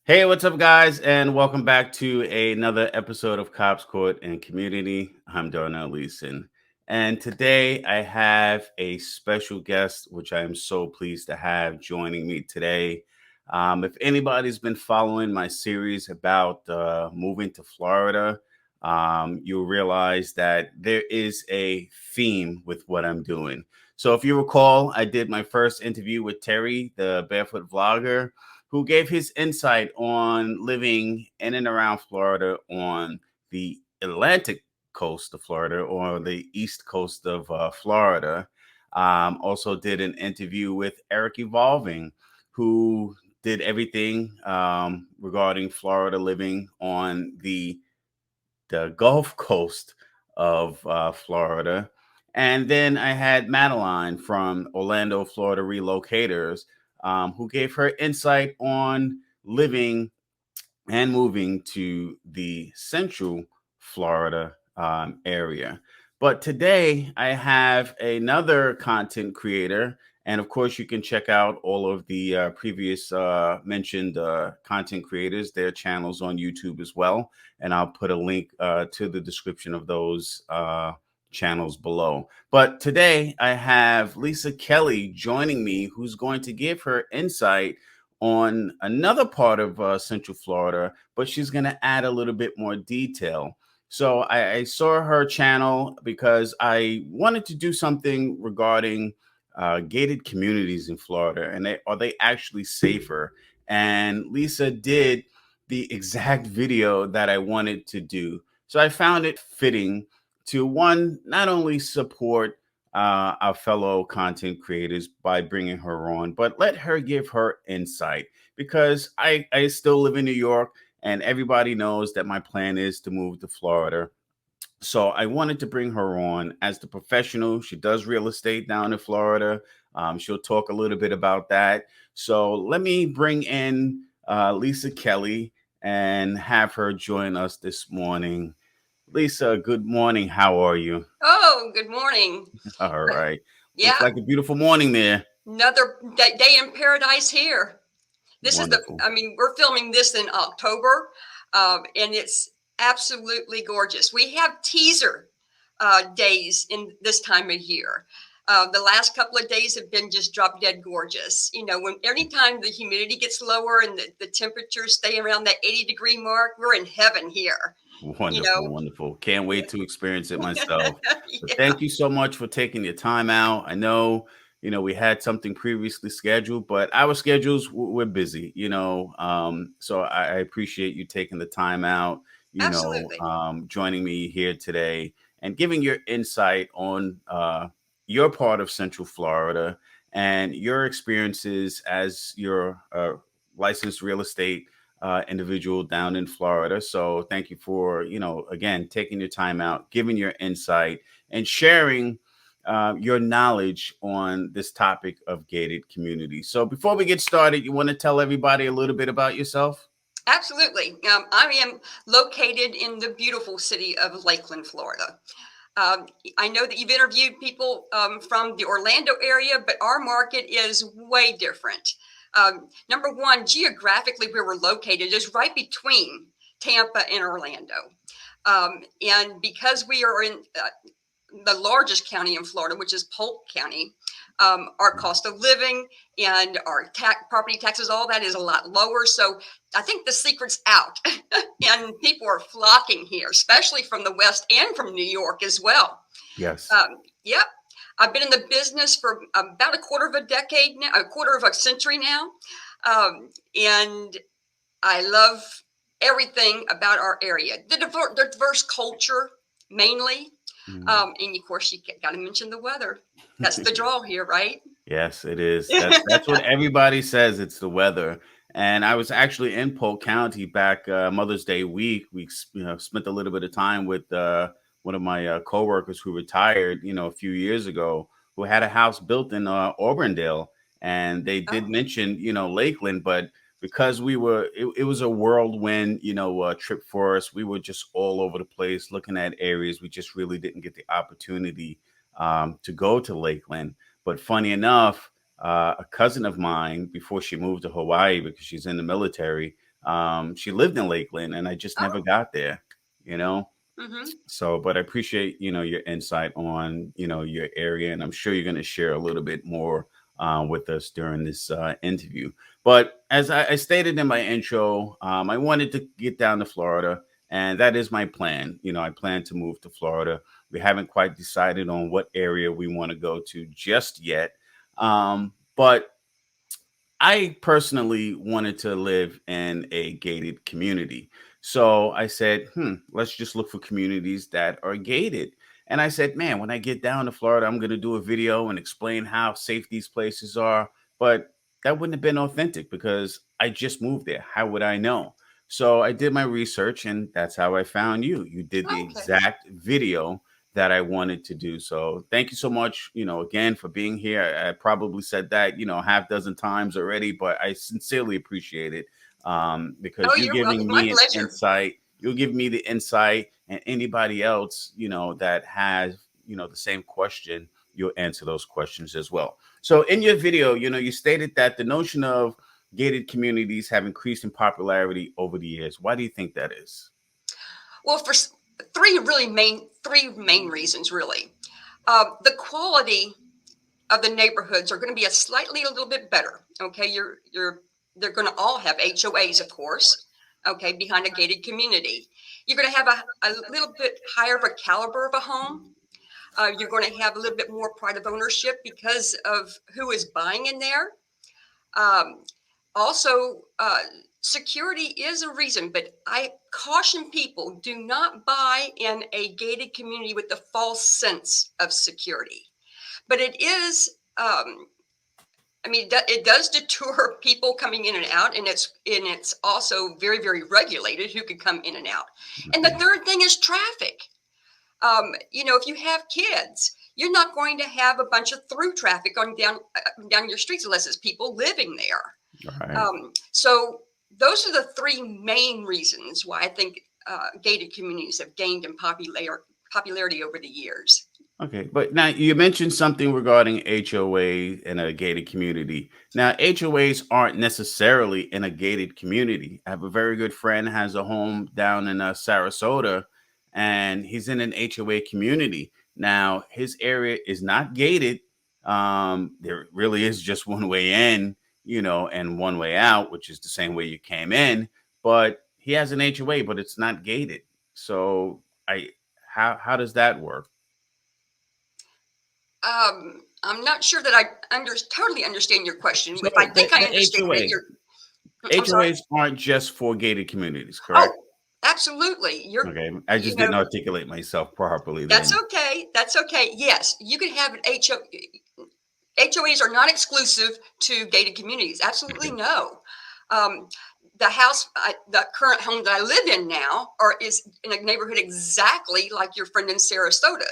Hey, what's up, guys? And welcome back to another episode of Cops Court and Community. I'm Darnell Leeson. And today I have a special guest, which I am so pleased to have joining me today. If anybody's been following my series about moving to Florida, you'll realize that there is a theme with what I'm doing. So, if you recall, I did my first interview with Terry, the barefoot vlogger, who gave his insight on living in and around Florida on the Atlantic coast of Florida or the east coast of Florida. Also, did an interview with Eric Evolving, who did everything regarding Florida living on the Gulf Coast of Florida. And then I had Madeline from Orlando, Florida Relocators, who gave her insight on living and moving to the central Florida area. But today I have another content creator. And of course, you can check out all of the previous mentioned content creators, their channels on YouTube as well. And I'll put a link to the description of those channels below. But today I have Lisa Kelly joining me, who's going to give her insight on another part of Central Florida, but she's going to add a little bit more detail. So I saw her channel because I wanted to do something regarding gated communities in Florida, and are they actually safer? And Lisa did the exact video that I wanted to do. So I found it fitting to one, not only support our fellow content creators by bringing her on, but let her give her insight because I still live in New York and everybody knows that my plan is to move to Florida. So I wanted to bring her on as the professional. She does real estate down in Florida. She'll talk a little bit about that. So let me bring in Lisa Kelly and have her join us this morning. Lisa, good morning. How are you? Oh, good morning. All right. Looks Yeah, like a beautiful morning there. another day in paradise here. This is Wonderful. we're filming this in October, and it's absolutely gorgeous. We have teaser days in this time of year. The last couple of days have been just drop dead gorgeous. You know, when anytime the humidity gets lower and the temperatures stay around that 80-degree mark, we're in heaven here. You Wonderful, know, wonderful. Can't wait to experience it myself. But yeah, thank you so much for taking your time out. I know, we had something previously scheduled, but our schedules we're busy, so I appreciate you taking the time out, absolutely. joining me here today and giving your insight on your part of Central Florida and your experiences as your licensed real estate individual down in Florida. So thank you for, again, taking your time out, giving your insight, and sharing your knowledge on this topic of gated communities. So before we get started, you want to tell everybody a little bit about yourself? Absolutely. I am located in the beautiful city of Lakeland, Florida. Um, I know that you've interviewed people from the Orlando area, but our market is way different. Number one, geographically, where we're located is right between Tampa and Orlando. And because we are in the largest county in Florida, which is Polk County, our cost of living and our property taxes, all that is a lot lower. So I think the secret's out, and people are flocking here, especially from the West and from New York as well. Yes. Yep. I've been in the business for about a quarter of a decade now, a quarter of a century now. And I love everything about our area, the diverse culture mainly. Mm. And of course, you got to mention the weather. That's the draw here, right? Yes, it is. That's what everybody says. It's the weather. And I was actually in Polk County back Mother's Day week. We spent a little bit of time with one of my coworkers who retired, a few years ago, who had a house built in Auburndale, and they did Oh, mention, Lakeland, but because it was a whirlwind, trip for us. We were just all over the place looking at areas. We just really didn't get the opportunity to go to Lakeland. But funny enough, a cousin of mine, before she moved to Hawaii because she's in the military, She lived in Lakeland, and I just never Oh. got there. You know, Mm-hmm. so, but I appreciate, your insight on, your area, and I'm sure you're going to share a little bit more with us during this interview. But as I stated in my intro, I wanted to get down to Florida, and that is my plan. I plan to move to Florida. We haven't quite decided on what area we want to go to just yet, but I personally wanted to live in a gated community. So I said, let's just look for communities that are gated. And I said, man, when I get down to Florida, I'm going to do a video and explain how safe these places are. But that wouldn't have been authentic because I just moved there. How would I know? So I did my research, and that's how I found you. You did the Okay. exact video that I wanted to do. So thank you so much, again for being here. I probably said that, half dozen times already, but I sincerely appreciate it Oh, because you're you're welcome. giving My me an pleasure. insight. You'll give me the insight, and anybody else, that has, the same question, you'll answer those questions as well. So in your video, you stated that the notion of gated communities have increased in popularity over the years. Why do you think that is? Well, for three main reasons, really. The quality of the neighborhoods are going to be a little bit better. Okay, they're going to all have HOAs, of course. Okay, behind a gated community, you're going to have a little bit higher of a caliber of a home. You're going to have a little bit more pride of ownership because of who is buying in there. Um, also, security is a reason, but I caution people: do not buy in a gated community with the false sense of security. But it is, I mean, it does deter people coming in and out, and it's also very, very regulated who can come in and out. And the Okay. third thing is traffic. If you have kids, you're not going to have a bunch of through traffic on down your streets unless it's people living there. All right. So those are the three main reasons why I think gated communities have gained in popularity over the years. Okay, but now you mentioned something regarding HOA in a gated community. Now, HOAs aren't necessarily in a gated community. I have a very good friend has a home down in Sarasota, and he's in an HOA community. Now, his area is not gated. There really is just one way in, and one way out, which is the same way you came in. But he has an HOA, but it's not gated. So, I how does that work? I'm not sure that I totally understand your question. So If I the, think I the understand it, HOA, I'm sorry. HOAs aren't just for gated communities, correct? Oh, absolutely. Okay, I You just know, didn't articulate myself properly that's then. okay. That's okay. Yes, you can have an HOAs are not exclusive to gated communities. Absolutely Okay. no. Um, the current home that I live in now, is in a neighborhood exactly like your friend in Sarasota.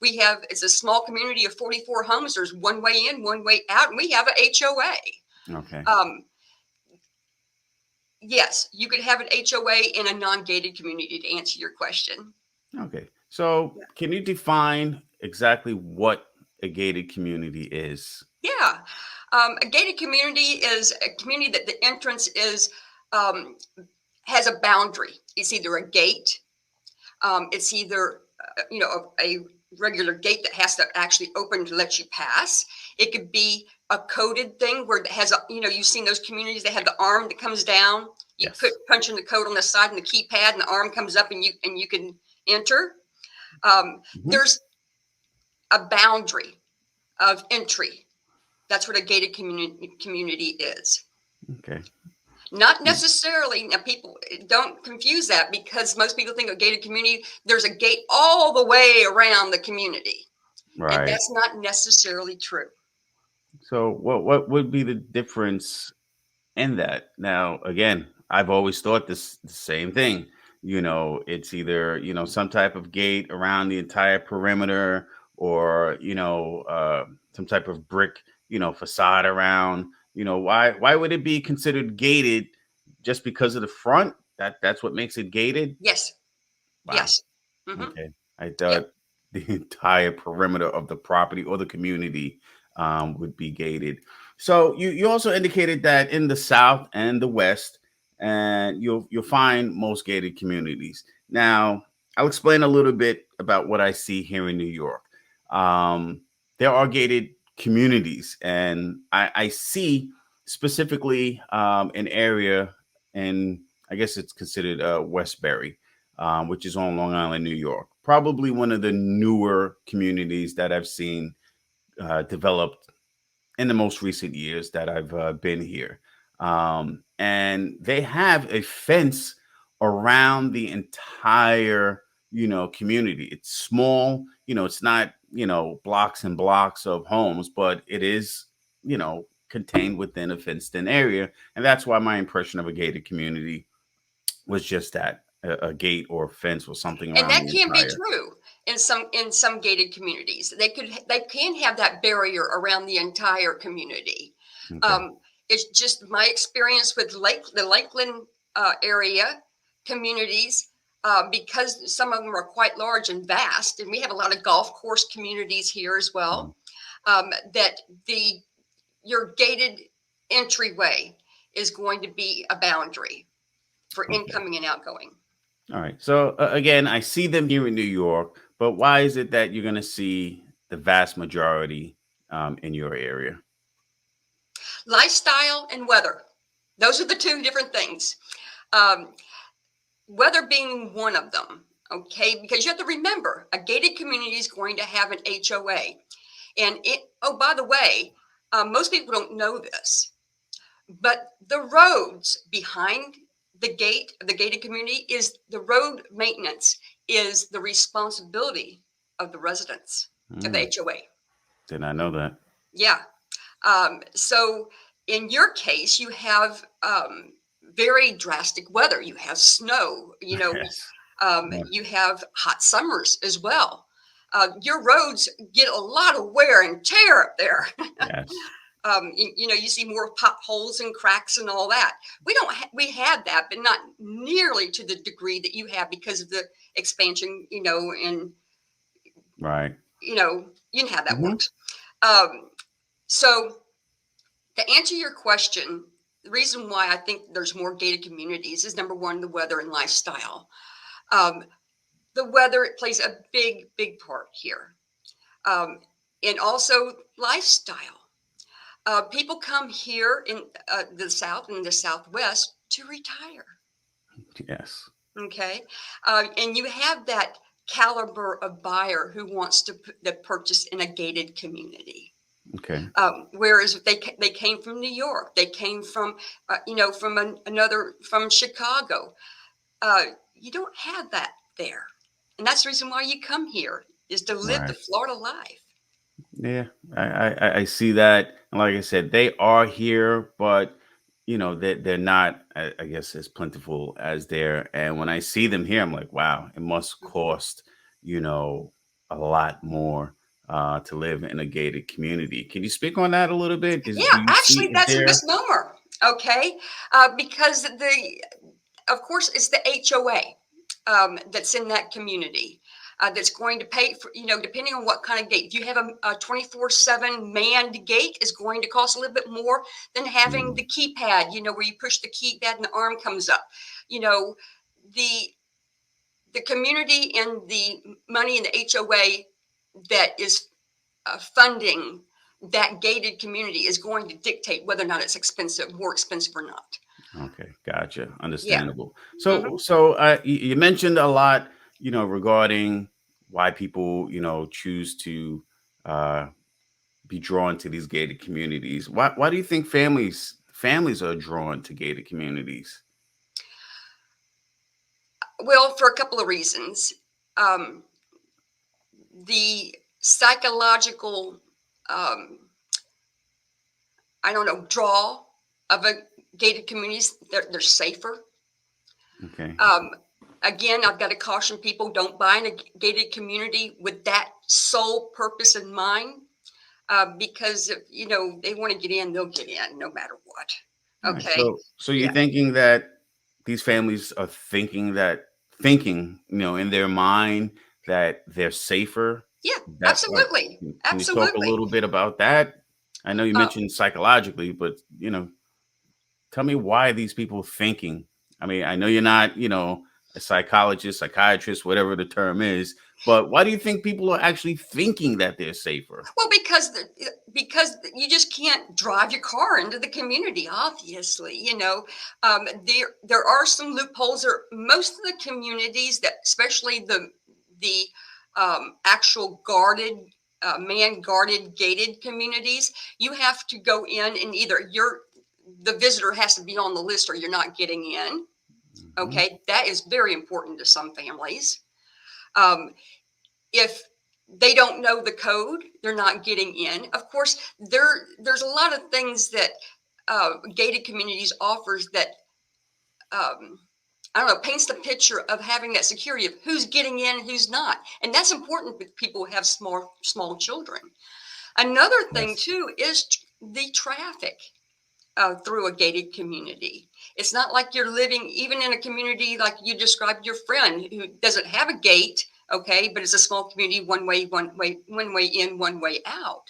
It's a small community of 44 homes. There's one way in, one way out, and we have a Okay. HOA. Yes, you could have an HOA in a non-gated community to answer your question. Okay. So Yeah. can you define exactly what a gated community is? Yeah. A gated community is a community that the entrance is um, has a boundary. It's either a gate, it's either a regular gate that has to actually open to let you pass. It could be a coded thing where it has you've seen those communities that have the arm that comes down. You Yes. punch in the code on the side and the keypad, and the arm comes up, and you can enter. Mhm. There's a boundary of entry. That's what a gated community is. Okay. Not Mm. necessarily. Now, people don't confuse that because most people think of gated community. There's a gate all the way around the community, and Right. that's not necessarily true. So what would be the difference in that? Now, again, I've always thought this the same thing. It's either, some type of gate around the entire perimeter or, some type of brick, facade around. Why would it be considered gated just because of the front? That's what makes it gated? Yes, Wow. yes, hmm Okay. I yep. thought the entire perimeter of the property or the community would be gated. So you also indicated that in the South and the West, and you'll find most gated communities. Now, I'll explain a little bit about what I see here in New York. Um, there are gated communities, and I see specifically an area, and I guess it's considered Westbury, which is on Long Island, New York. Probably one of the newer communities that I've seen developed in the most recent years that I've been here. And they have a fence around the entire, community. It's small, it's not, blocks and blocks of homes, but it is, contained within a fenced in area. And that's why my impression of a gated community was just that a gate or a fence or something And around that the can be entire. true in some gated communities. They can have that barrier around the entire community. Okay. Um, it's just my experience with the Lakeland area communities, because some of them are quite large and vast, and we have a lot of golf course communities here as Mhm. well. That the your gated entryway is going to be a boundary for Okay. incoming and outgoing. All right. So again, I see them here in New York, but why is it that you're going to see the vast majority in your area? Lifestyle and weather. Those are the two different things. Um, Weather being one of them, okay? Because you have to remember, a gated community is going to have an HOA. And oh, by the way, most people don't know this, but the roads behind the gated community, is the road maintenance is the responsibility of the residents of the Mm, HOA. did not know that. Yeah. So in your case, you have very drastic weather. You have snow, Yes. Yeah. you have hot summers as well. Your roads get a lot of wear and tear up there. Yes. You see more potholes and cracks and all that. We had that, but not nearly to the degree that you have because of the expansion, and Right. you know how that Hmm. works. Um, so to answer your question, the reason why I think there's more gated communities is number one, the weather and lifestyle. Um, the weather, it plays a big, big part here. Um, and also lifestyle. People come here in the South and the Southwest to retire. Yes. Okay. And you have that caliber of buyer who wants to purchase in a gated community. Okay. Whereas they came from New York, they came from from another from Chicago. Uh, you don't have that there, and that's the reason why you come here is to live the Right. Florida life. Yeah, I see that. And like I said, they are here, but they're not, I guess, as plentiful as there. And when I see them here, I'm like, wow, it must Mhm. cost, you know, a lot more to live in a gated community. Can you speak on that a little bit? Yeah, Do you see actually, is that's a there? misnomer. Okay, because of course, it's the HOA that's in that community that's going to pay for, depending on what kind of gate. If you have a 24/7 manned gate, is going to cost a little bit more than having Mm, the keypad, where you push the keypad and the arm comes up. You know, the the community and the money in the HOA that is funding that gated community is going to dictate whether or not it's expensive, more expensive or not. okay, gotcha, Yeah. understandable. Hmm. So you mentioned a lot, regarding why people, choose to uh, be drawn to these gated communities. Why do you think families are drawn to gated communities? Well, for a couple of reasons. Um, the psychological, um, I don't know, draw of a gated communities, they're safer. Okay. Um, Again, I've got to caution people, don't buy in a gated community with that sole purpose in mind. Because if, they want to get in, they'll get in no matter what. All right. Okay. So you're Yeah. thinking that these families are thinking, in their mind that they're safer. Yeah. That Absolutely. can you talk a Absolutely. little bit about that? I know you Uh, mentioned psychologically, but tell me why these people thinking. I mean, I know you're not, a psychologist, psychiatrist, whatever the term is, but why do you think people are actually thinking that they're safer? Well, because you just can't drive your car into the community. Obviously, there are some loopholes. Or most of the communities that, especially the actual guarded, man guarded, gated communities, you have to go in and either the visitor has to be on the list or you're not getting in. Hmm. Okay, that is very important to some families. Um, if they don't know the code, they're not getting in. Of course, there's a lot of things that gated communities offers that um, I don't know, paints the picture of having that security of who's getting in, who's not, and that's important with people who have small children. Another thing Yes. too is the traffic through a gated community. It's not like you're living even in a community like you described your friend who doesn't have a gate, okay, but it's a small community, one way in, one way out.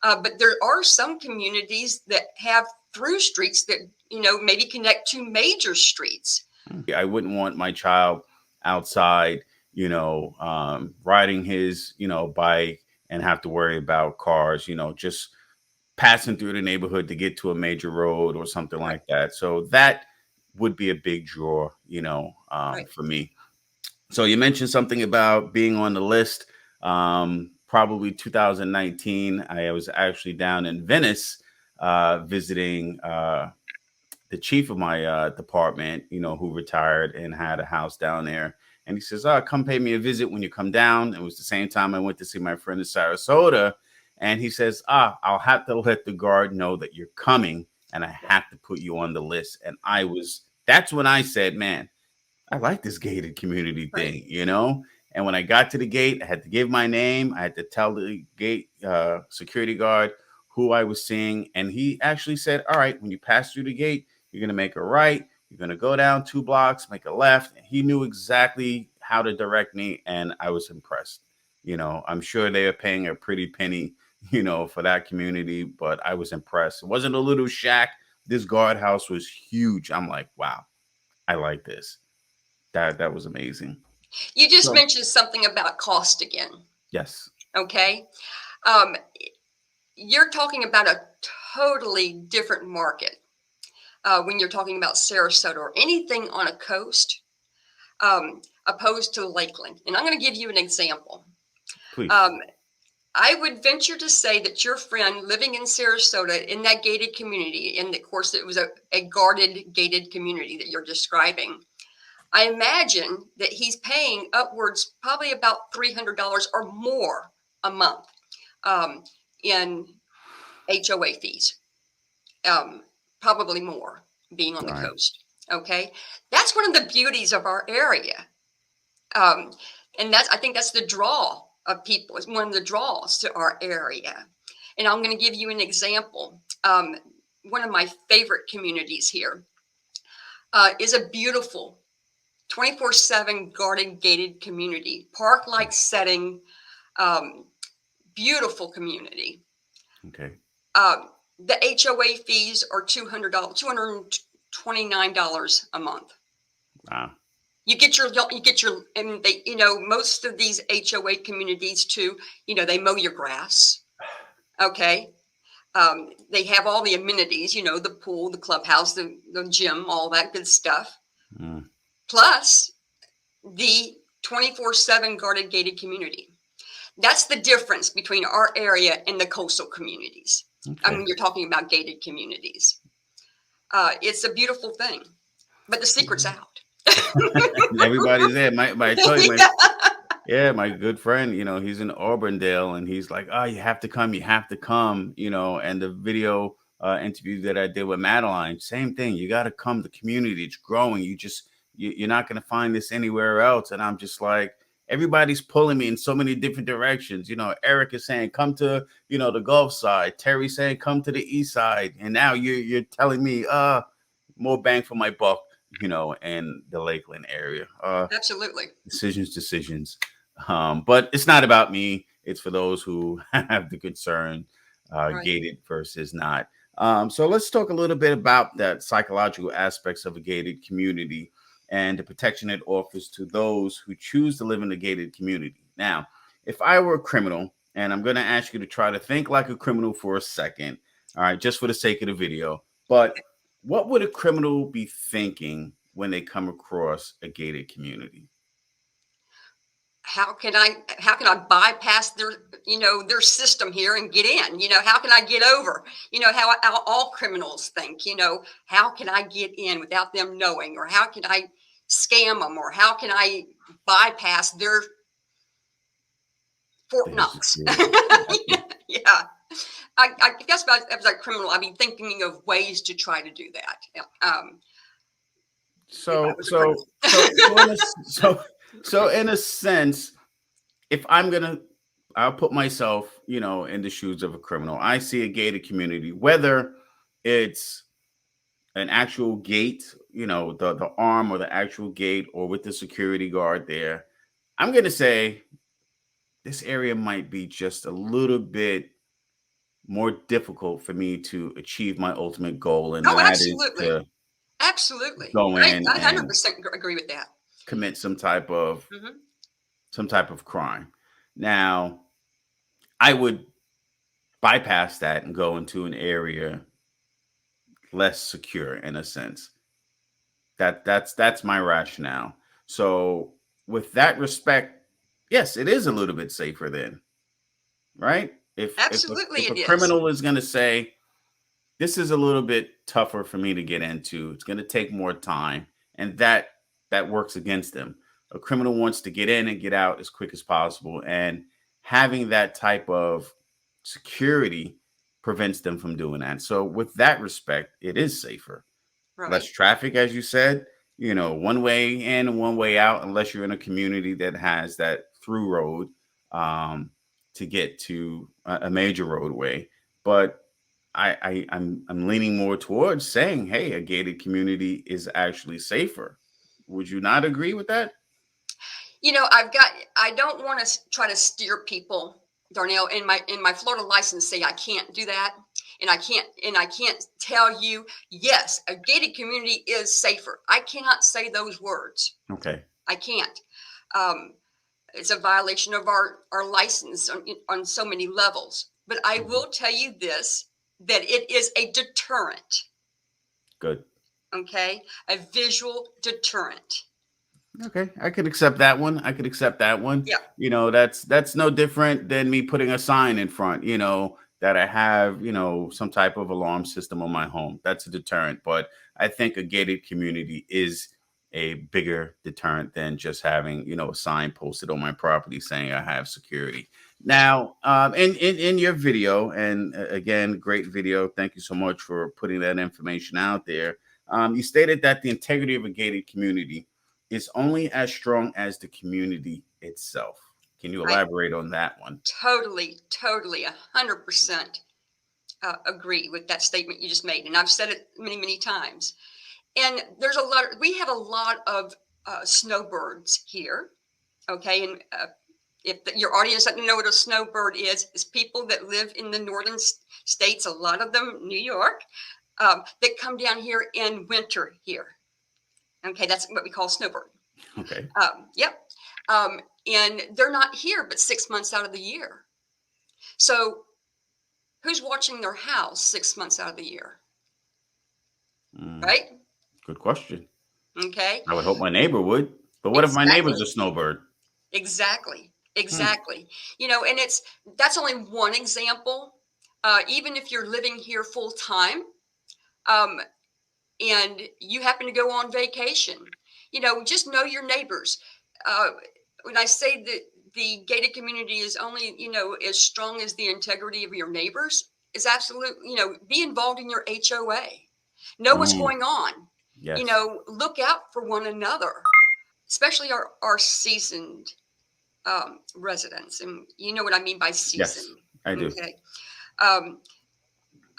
But there are some communities that have through streets that maybe connect to major streets. I wouldn't want my child outside, riding his, bike and have to worry about cars, just passing through the neighborhood to get to a major road or something Right, like that. So that would be a big draw, right, for me. So you mentioned something about being on the list. Probably 2019, I was actually down in Venice visiting the chief of my department, who retired and had a house down there. And he says, come pay me a visit when you come down. It was the same time I went to see my friend in Sarasota. And he says, I'll have to let the guard know that you're coming and I have to put you on the list. And that's when I said, man, I like this gated community right. thing, And when I got to the gate, I had to give my name. I had to tell the gate security guard who I was seeing. And he actually said, all right, when you pass through the gate, you're going to make a right. You're going to go down 2 blocks, make a left. He knew exactly how to direct me. And I was impressed. I'm sure they are paying a pretty penny, for that community, but I was impressed. It wasn't a little shack. This guardhouse was huge. I'm like, wow, I like this. That was amazing. You just So mentioned something about cost again. yes, Okay. Um, you're talking about a totally different market when you're talking about Sarasota or anything on a coast opposed to Lakeland. And I'm going to give you an example. please. Um, I would venture to say that your friend living in Sarasota in that gated community, and of course it was a guarded gated community that you're describing, I imagine that he's paying upwards probably about $300 or more a month um, in HOA fees, um, probably more being on the Right. coast. Okay, that's one of the beauties of our area, um, and I think that's the draw of people. It's one of the draws to our area. And I'm going to give you an example. One of my favorite communities here is a beautiful 24/7 garden gated community, park like setting, um, beautiful community. Okay. Um, the HOA fees are $200, $229 a month. Wow. And they, most of these HOA communities too, they mow your grass. Okay. They have all the amenities, the pool, the clubhouse, the gym, all that good stuff. Mm, Plus the 24/7 guarded gated community. That's the difference between our area and the coastal communities. I okay. mean, you're talking about gated communities. It's a beautiful thing, but the secret's out. Everybody's there. I told you, Yeah, my good friend, he's in Auburndale and he's like, oh, you have to come, and the video interview that I did with Madeline, same thing. You got to come. The community, it's growing. You're not going to find this anywhere else. And I'm just like, everybody's pulling me in so many different directions. Eric is saying, come to, the Gulf side. Terry saying, come to the east side. And now you're telling me, more bang for my buck, in the Lakeland area. absolutely. Decisions. But it's not about me. It's for those who have the concern, Right. gated versus not. So let's talk a little bit about that psychological aspects of a gated community and the protection it offers to those who choose to live in a gated community. Now, if I were a criminal, and I'm going to ask you to try to think like a criminal for a second, all right, just for the sake of the video, but what would a criminal be thinking when they come across a gated community? How can I bypass their system here and get in? How can I get over? How all criminals think. How can I get in without them knowing, or how can I scam them, or how can I bypass their Fort Their Knox? security. Gotcha. Yeah. I guess as a criminal, I'd be thinking of ways to try to do that. Yeah, if I So, was a so, criminal. so in a, so, so in a sense, if I'm gonna, I'll put myself, in the shoes of a criminal. I see a gated community, whether it's an actual gate, the arm or the actual gate, or with the security guard there. I'm gonna say this area might be just a little bit more difficult for me to achieve my ultimate goal, and Oh, that is absolutely. to Absolutely. go I in I and 100% agree with that. commit Mhm. some type of crime. Now, I would bypass that and go into an area less secure in a sense. That's my rationale. So with that respect, yes, it is a little bit safer then, right? Absolutely If a it is. criminal is going to say this is a little bit tougher for me to get into, it's going to take more time, and that works against them. A criminal wants to get in and get out as quick as possible, and having that type of security prevents them from doing that. So with that respect, it is safer. Less Right. traffic, as you said, one way in and one way out, unless you're in a community that has that through road um, to get to a major roadway. But I'm leaning more towards saying, hey, a gated community is actually safer. Would you not agree with that? I don't want to try to steer people, Darnell, in my Florida license say I can't do that. And I can't tell you, yes, a gated community is safer. I cannot say those words. Okay. I can't. Um, it's a violation of our license on so many levels. But I Mhm. will tell you this, that it is a deterrent. Good. Okay, a visual deterrent. Okay, I could accept that one. I could accept that one. Yeah, That's no different than me putting a sign in front, that I have, some type of alarm system on my home. That's a deterrent. But I think a gated community is a bigger deterrent than just having, a sign posted on my property saying I have security. yeah. Now, in your video, and again, great video. Thank you so much for putting that information out there. You stated that the integrity of a gated community is only as strong as the community itself. Can you I elaborate on that one? totally, 100% agree with that statement you just made, and I've said it many, many times. And we have a lot of snowbirds here. Okay, and if your audience doesn't know what a snowbird is people that live in the northern states, a lot of them, New York, that come down here in winter here. Okay, that's what we call snowbird. Okay. Yep. And they're not here but 6 months out of the year. So who's watching their house 6 months out of the year, Mm, right? good question. Okay, I would hope my neighbor would. But what if my exactly, neighbor's a snowbird? exactly, Hmm. exactly. And that's only one example. Even if you're living here full time, um, and you happen to go on vacation, just know your neighbors. Uh, when I say that the gated community is only, as strong as the integrity of your neighbors, is absolutely, be involved in your HOA. Know what's Mm, going on. yes. Look out for one another, especially our seasoned residents. And you know what I mean by Yes, seasoned. I do. Okay. Um,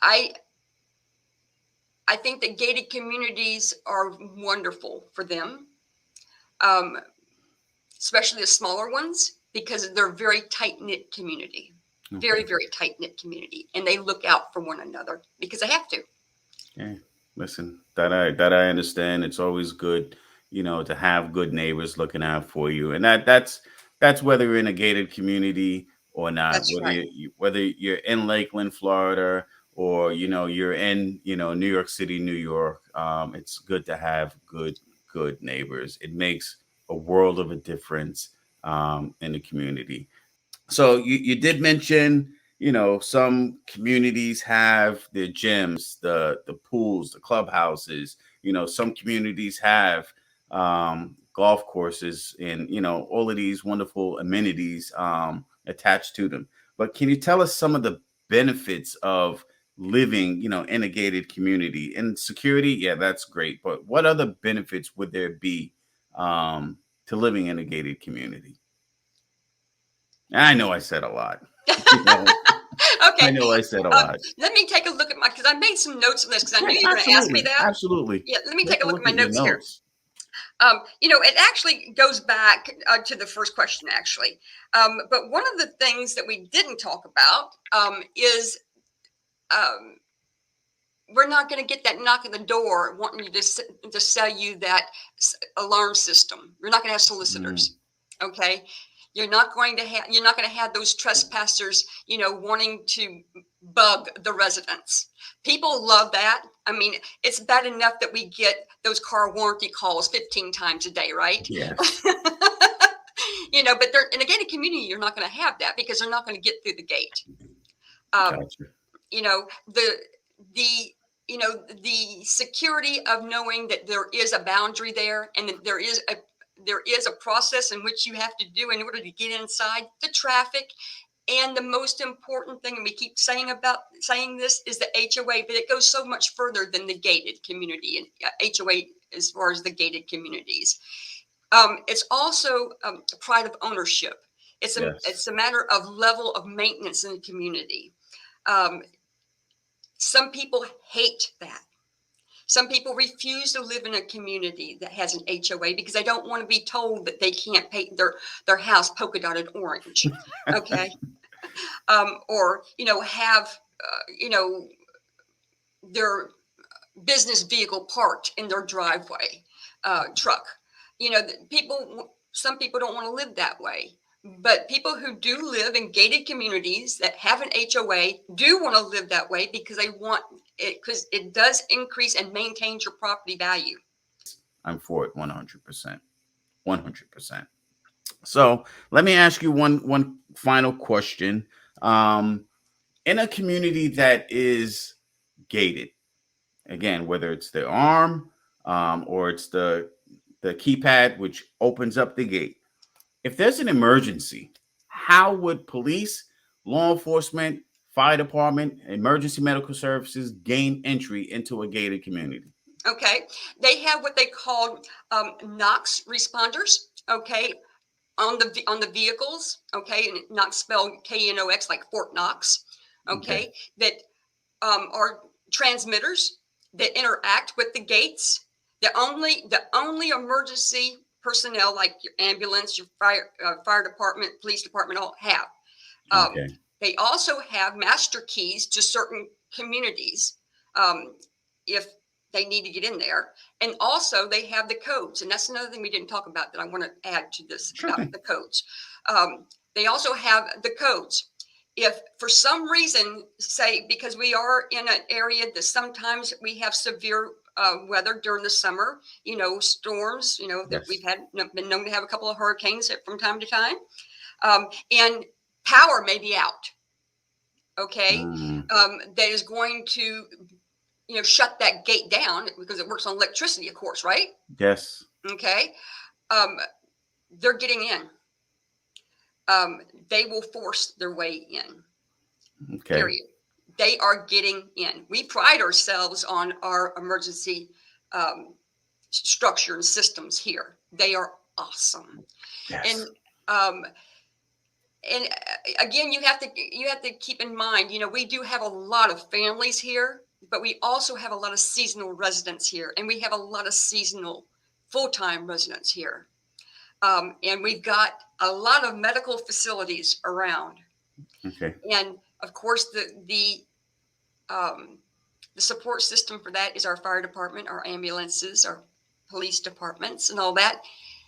I I think that gated communities are wonderful for them, um, especially the smaller ones, because they're very tight knit community. Very, Okay. very tight knit community, and they look out for one another because they have to. Yeah, listen, that I understand. It's always good, to have good neighbors looking out for you, and that's whether you're in a gated community or not. That's Whether right. whether you're in Lakeland, Florida, or you're in New York City, New York. It's good to have good neighbors. It makes a world of a difference in the community. So you did mention, some communities have their gyms, the pools, the clubhouses. Some communities have golf courses and all of these wonderful amenities attached to them. But can you tell us some of the benefits of living, in a gated community? And security, yeah, that's great. But what other benefits would there be to living in a gated community? I know I said a lot. You know, I Okay. know I said a Um, lot. Let me take a look at my, because I made some notes on this because I Yeah, knew you were going to ask me absolutely, that. absolutely. Yeah, let me Take take a a look at look my at your notes here. notes. It actually goes back to the first question, actually. But one of the things that we didn't talk about is um, we're not going to get that knock at the door wanting you to sell you that alarm system. We're not going to have Mm, solicitors. Okay. You're not going to have those trespassers, wanting to bug the residents. People love that. I mean, it's bad enough that we get those car warranty calls 15 times a day, right? yes, But they're in a gated community, you're not going to have that because they're not going to get through the gate. Um, gotcha. you know the you know the security of knowing that there is a boundary there, and that there is a process in which you have to do in order to get inside the traffic. And the most important thing, and we keep saying this, is the HOA, but it goes so much further than the gated community and HOA as far as the gated communities. It's also pride of ownership. Yes, It's a matter of level of maintenance in the community. um, some people hate that. Some people refuse to live in a community that has an HOA because they don't want to be told that they can't paint their house polka dotted orange. Okay. Or, have, their business vehicle parked in their driveway, truck. Some people don't want to live that way. But people who do live in gated communities that have an HOA do want to live that way because they want it, because it does increase and maintains your property value. I'm for it 100%. 100%. So let me ask you one final question. Um, in a community that is gated, again, whether it's the arm or it's the keypad which opens up the gate, if there's an emergency, how would police, law enforcement, fire department, emergency medical services gain entry into a gated community? Okay. They have what they call Knox responders. Okay. On the vehicles. Okay. And Knox spelled Knox, like Fort Knox. Okay. Okay. That are transmitters that interact with the gates. The only emergency personnel, like your ambulance, your fire department, police department, all have. Um, Okay. they also have master keys to certain communities, um, if they need to get in there. And also, they have the codes. And that's another thing we didn't talk about that I want to add to this Sure about thing. the codes. They also have the codes. If for some reason, say, because we are in an area that sometimes we have severe weather during the summer, storms, that we've Yes. been known to have a couple of hurricanes from time to time, and power may be out. Okay. Mm, That is going to, shut that gate down because it works on electricity, of course, right? yes. Okay. um, they're getting in. They will force their way in. Okay. Period. They are getting in. We pride ourselves on our emergency um, structure and systems here. They are awesome. And Yes. um, again, you have to keep in mind, we do have a lot of families here, but we also have a lot of seasonal residents here, and we have a lot of seasonal full-time residents here. And we've got a lot of medical facilities around. Okay. And of course, um, the support system for that is our fire department, our ambulances, our police departments, and all that.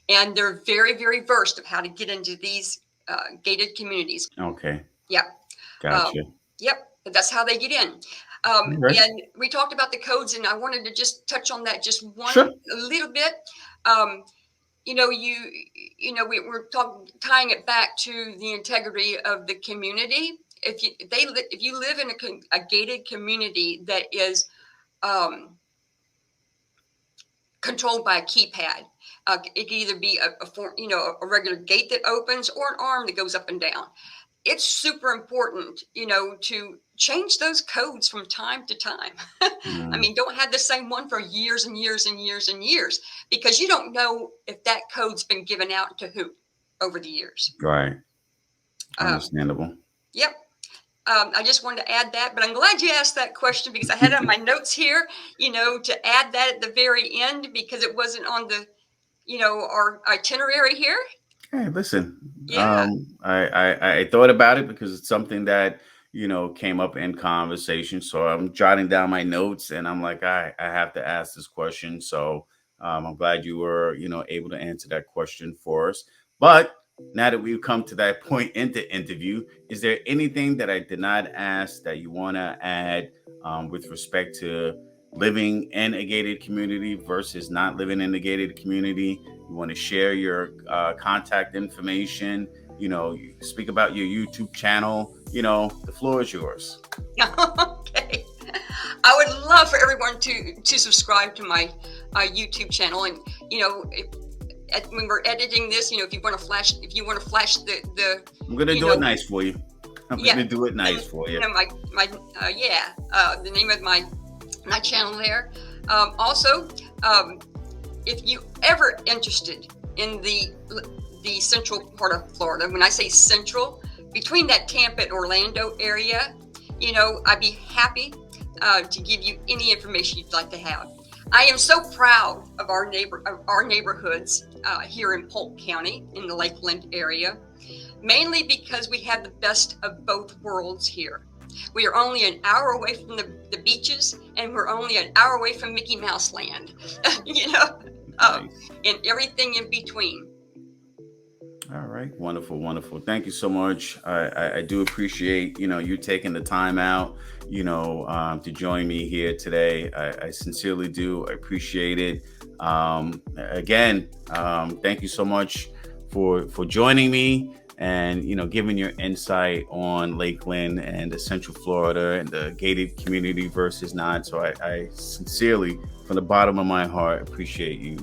And they're very, very versed of how to get into these gated communities. Okay. Yeah. Gotcha. Um, yep. That's how they get in. All right. And we talked about the codes, and I wanted to just touch on that just Sure. one a little bit. Um, you know, we're tying it back to the integrity of the community. If you live in a gated community that is um, controlled by a keypad. It can either be a regular gate that opens or an arm that goes up and down. It's super important, to change those codes from time to time. I Mm, mean, don't have the same one for years and years and years and years, because you don't know if that code's been given out to who over the years. right. Um, Understandable. yep. I just wanted to add that, but I'm glad you asked that question because I had it on my notes here, to add that at the very end because it wasn't on our itinerary here. Hey, listen. Yeah. I thought about it because it's something that came up in conversation. So I'm jotting down my notes, and I'm like, I have to ask this question. So I'm glad you were able to answer that question for us. But now that we've come to that point in the interview, is there anything that I did not ask that you want to add with respect to living in a gated community versus not living in a gated community? You want to share your contact information, you speak about your YouTube channel, the floor is yours. Okay. I would love for everyone to subscribe to my YouTube channel, and when we're editing this, if you want to flash the I'm going to you do it know nice for you. I'm going yeah to do it nice the, for you. the name of my channel there. Also, if you ever interested in the central part of Florida, when I say central, between that Tampa and Orlando area, I'd be happy to give you any information you'd like to have. I am so proud of our neighborhoods here in Polk County in the Lakeland area, mainly because we have the best of both worlds here. We are only an hour away from the beaches, and we're only an hour away from Mickey Mouse Land, you know, Nice. and everything in between. All right, wonderful, wonderful. Thank you so much. I do appreciate you taking the time out to join me here today. I sincerely do. I appreciate it. Again, thank you so much for joining me and giving your insight on Lakeland and the Central Florida and the gated community versus not. So I sincerely, from the bottom of my heart, appreciate you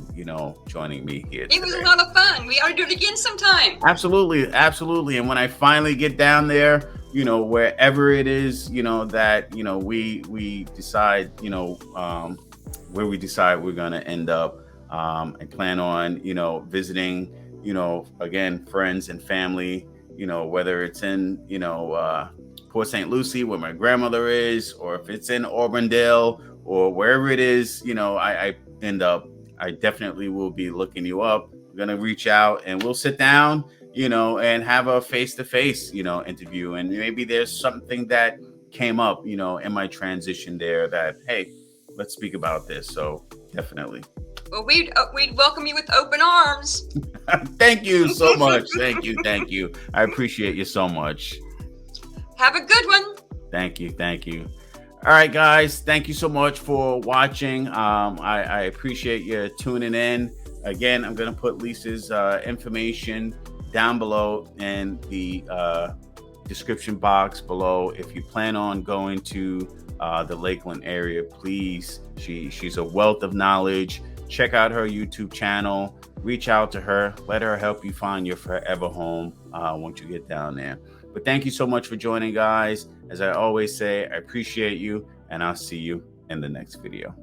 joining me here It was a today. lot of fun. We ought to do it again sometime. Absolutely, absolutely. And when I finally get down there, wherever it is, that we decide, where we decide we're gonna end up, I plan on, visiting, again, friends and family, whether it's in, Port St. Lucie where my grandmother is, or if it's in Auburndale or wherever it is, I end up, I definitely will be looking you up. We're gonna reach out and we'll sit down, and have a face-to-face, interview. And maybe there's something that came up, in my transition there that, hey, let's speak about this. So definitely. Well, we'd welcome you with open arms. Thank you so much. Thank you. Thank you. I appreciate you so much. Have a good one. Thank you. Thank you. All right, guys. Thank you so much for watching. I appreciate you tuning in. Again, I'm going to put Lisa's information down below in the description box below. If you plan on going to the Lakeland area, please, she's a wealth of knowledge. Check out her YouTube channel. Reach out to her. Let her help you find your forever home once you get down there. But thank you so much for joining, guys. As I always say, I appreciate you, and I'll see you in the next video.